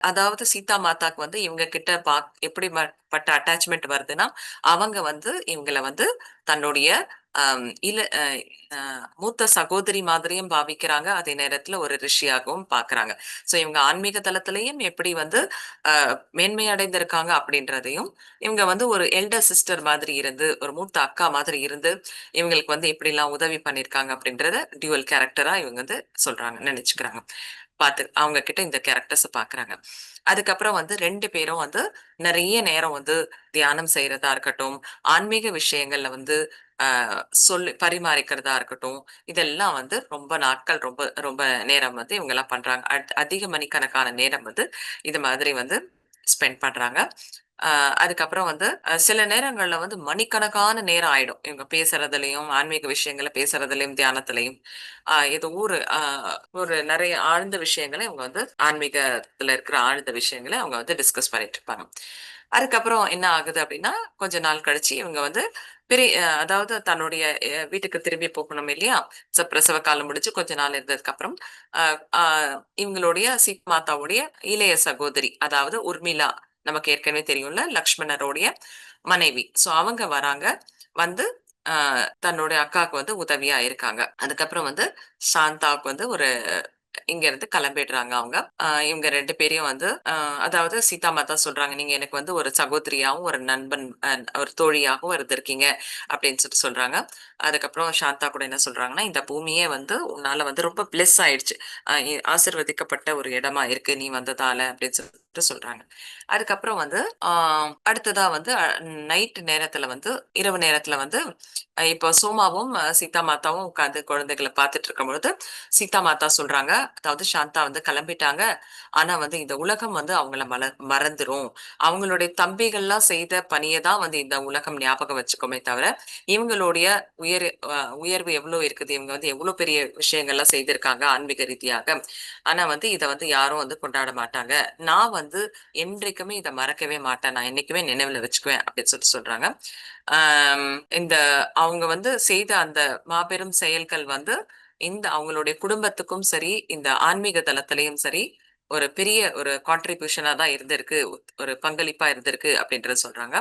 அதாவது சீதா மாதாக்கு வந்து இவங்க கிட்ட எப்படி பட்ட அட்டாச்மெண்ட் வருதுன்னா, அவங்க வந்து இவங்கள வந்து தன்னுடைய அம் இல அ அ மூத்த சகோதரி மாதிரியும் பாவிக்கிறாங்க. அதே நேரத்துல ஒரு ரிஷியாகவும் பார்க்குறாங்க. ஸோ இவங்க ஆன்மீக தளத்திலயும் எப்படி வந்து அ மேன்மை அடைந்திருக்காங்க அப்படின்றதையும், இவங்க வந்து ஒரு எல்டர் சிஸ்டர் மாதிரி இருந்து, ஒரு மூத்த அக்கா மாதிரி இருந்து, இவங்களுக்கு வந்து எப்படிலாம் உதவி பண்ணியிருக்காங்க அப்படின்றத டியூவல் கேரக்டரா இவங்க வந்து சொல்றாங்க, நெனச்சுக்கிறாங்க. அவங்க கிட்ட இந்த கேரக்டர்ஸ பார்க்குறாங்க. அதுக்கப்புறம் வந்து 2 பேரும் வந்து நெறைய நேரம் வந்து தியானம் செய்றதா இருக்கட்டும், ஆன்மீக விஷயங்கள்ல வந்து அ பரிமாறிக்கிறதா இருக்கட்டும், இதெல்லாம் வந்து ரொம்ப நாட்கள் ரொம்ப ரொம்ப நேரம் வந்து இவங்கலாம் பண்றாங்க. அதிக மணிக்கணக்கான நேரம் வந்து இது மாதிரி வந்து ஸ்பெண்ட் பண்றாங்க. அ அதுக்கப்புறம் வந்து சில நேரங்கள்ல வந்து மணிக்கணக்கான நேரம் ஆயிடும். இவங்க பேசுறதுலயும், ஆன்மீக விஷயங்கள பேசுறதுலயும், தியானத்திலயும். ஏதோ ஒரு நெறைய ஆழ்ந்த விஷயங்கள இவங்க வந்து ஆன்மீகத்துல இருக்கிற ஆழ்ந்த விஷயங்கள அவங்க வந்து டிஸ்கஸ் பண்ணிட்டு இருப்பாங்க. அதுக்கப்புறம் என்ன ஆகுது அப்டின்னா, கொஞ்ச நாள் கழிச்சு இவங்க வந்து அதாவது தன்னுடைய வீட்டுக்கு திரும்பி போகணும் இல்லையா? பிரசவ காலம் முடிஞ்சு கொஞ்ச நாள் இருந்ததுக்கப்புறம், அ ஆ இவங்களுடைய மாதாவுடைய இளைய சகோதரி, அதாவது உர்மிளா நமக்கு ஏற்கனவே தெரியும்ல, லக்ஷ்மணருடைய மனைவி. அவங்க வராங்க. வந்து தன்னுடைய அக்காவுக்கு வந்து உதவியா இருக்காங்க. அதுக்கப்புறம் வந்து சாந்தாவுக்கு வந்து ஒரு இங்க இருந்து கிளம்பிடுறாங்க அவங்க. இவங்க 2 பேரையும் வந்து அதாவது சீதா மாதா சொல்றாங்க, "நீங்க எனக்கு வந்து ஒரு சகோதரியாவும், ஒரு நண்பன் ஒரு தோழியாகவும் இருந்திருக்கீங்க." அப்படின்னு சொல்றாங்க. அதுக்கப்புறம் சாந்தா கூட என்ன சொல்றாங்கன்னா, "இந்த பூமியே வந்து உன்னால வந்து ரொம்ப பிளெஸ் ஆயிடுச்சு. ஆசீர்வதிக்கப்பட்ட ஒரு இடமா இருக்கு நீ வந்ததால." அப்படின்னு சொல்லிட்டு சொல்றாங்க. அதுக்கப்புறம் வந்து ஆ அடுத்ததா வந்து நைட் நேரத்துல வந்து இரவு நேரத்துல வந்து இப்போ சோமாவும், சீதா மாதாவும் உட்கார்ந்து குழந்தைகள பார்த்துட்டு இருக்கும்பொழுது, சீதா மாதா சொல்றாங்க, அதாவது சாந்தா வந்து கிளம்பிட்டாங்க. ஆனா வந்து இந்த உலகம் வந்து அவங்கள மறந்துரும். அவங்களுடைய தம்பிகள்லாம் செய்த பணிய தான் வந்து இந்த உலகம் ஞாபகம் வச்சுக்குமே தவிர, இவங்களுடைய உயர் உயர்வு எவ்ளோ இருக்குது, இவங்க வந்து எவ்ளோ பெரிய விஷயங்கள்லாம் செய்திருக்காங்க ஆன்மீக ரீதியாக. ஆனா வந்து இத வந்து யாரும் வந்து கொண்டாட மாட்டாங்க. நான் வந்து என்றைக்குமே இத மறக்கவே மாட்டேன். நான் என்னைக்குமே நினைவுல வச்சுக்குவேன் அப்படின்னு சொல்றாங்க. இந்த அவங்க வந்து செய்த அந்த மாபெரும் செயல்கள் வந்து இந்த அவங்களுடைய குடும்பத்துக்கும் சரி, இந்த ஆன்மீக தளத்திலயும் சரி, ஒரு பெரிய ஒரு கான்ட்ரிபியூஷனா தான் இருந்திருக்கு. ஒரு பங்களிப்பா இருந்திருக்கு அப்படின்றத சொல்றாங்க.